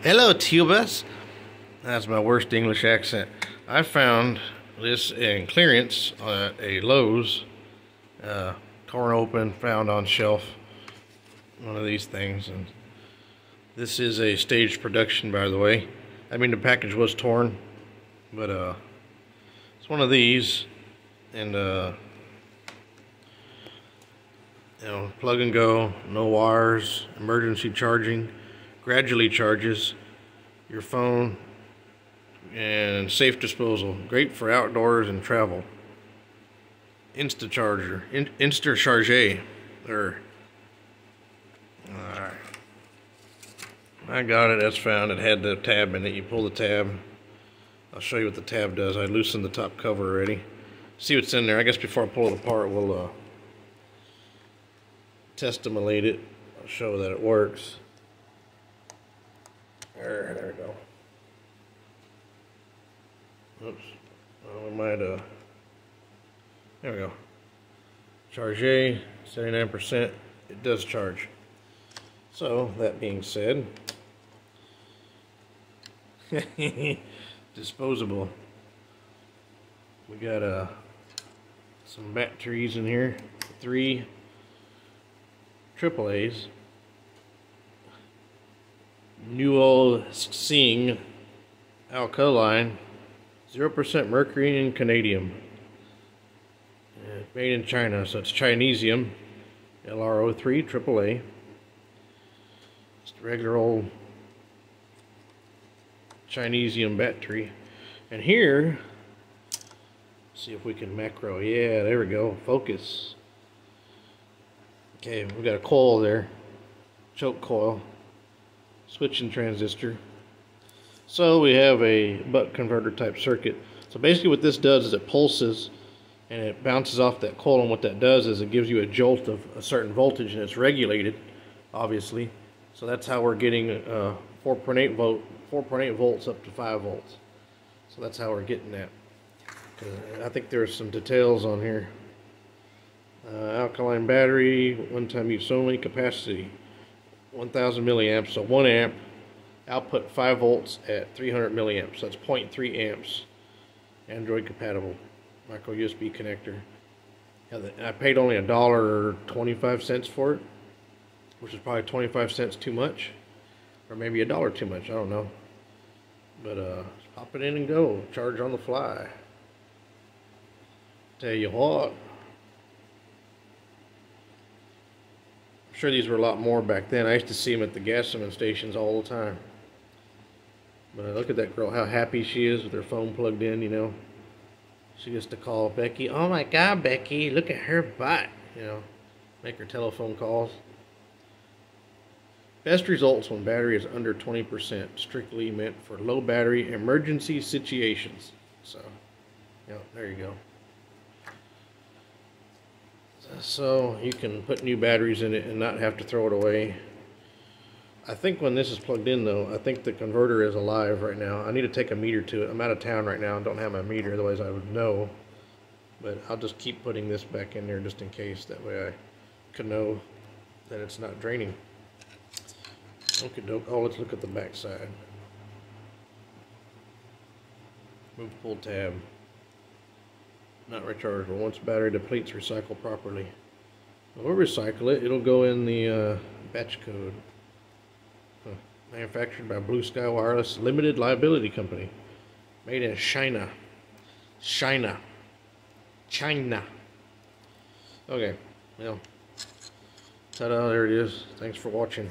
Hello, Tubas. That's my worst English accent. I found this in clearance at a Lowe's. Torn open, found on shelf. One of these things. And this is a staged production, by the way. I mean, the package was torn, but it's one of these. And plug and go, no wires, emergency charging, gradually charges your phone, and safe disposal. Great for outdoors and travel. Insta charger, Insta charge. Alright, I got it. That's found. It had the tab in it. You pull the tab. I'll show you what the tab does. I loosened the top cover already. See what's in there. I guess before I pull it apart, we'll testimolate it. I'll show that it works. There we go. Oops. We might there we go. Charge 79%. It does charge. So that being said, disposable. We got some batteries in here. 3 AAAs. Newell Sing alkaline, 0% mercury and canadium. Made in China, so it's Chinesium. LRO3 AAA. Just a regular old Chinesium battery. And here, see if we can macro. Yeah, there we go. Focus. Okay, we got a coil there. Choke coil. Switching transistor. So we have a buck converter type circuit. So basically what this does is it pulses and it bounces off that coil, and what that does is it gives you a jolt of a certain voltage, and it's regulated, obviously. So that's how we're getting 4.8 volts up to 5 volts. So that's how we're getting that. I think there's some details on here. Alkaline battery, one-time use only, capacity 1000 milliamps, so 1 amp, output 5 volts at 300 milliamps, so that's 0.3 amps. Android compatible, micro USB connector. I paid only $1.25 for it, which is probably 25 cents too much, or maybe $1 too much, I don't know. But just pop it in and go, charge on the fly. Tell you what, I'm sure these were a lot more back then. I used to see them at the gasoline stations all the time. But look at that girl, how happy she is with her phone plugged in, you know. She gets to call Becky. Oh my God, Becky, look at her butt, you know. Make her telephone calls. Best results when battery is under 20%, strictly meant for low battery emergency situations. So, there you go. So you can put new batteries in it and not have to throw it away. I think when this is plugged in, though, I think the converter is alive right now. I need to take a meter to it. I'm out of town right now and don't have my meter, otherwise I would know. But I'll just keep putting this back in there just in case. That way I can know that it's not draining. Okay, oh, let's look at the back side. Move pull tab. Not rechargeable. Once battery depletes, recycle properly. We'll recycle it. It'll go in the batch code. Manufactured by Blue Sky Wireless Limited Liability Company. Made in China. China. Okay. Well, ta-da, there it is. Thanks for watching.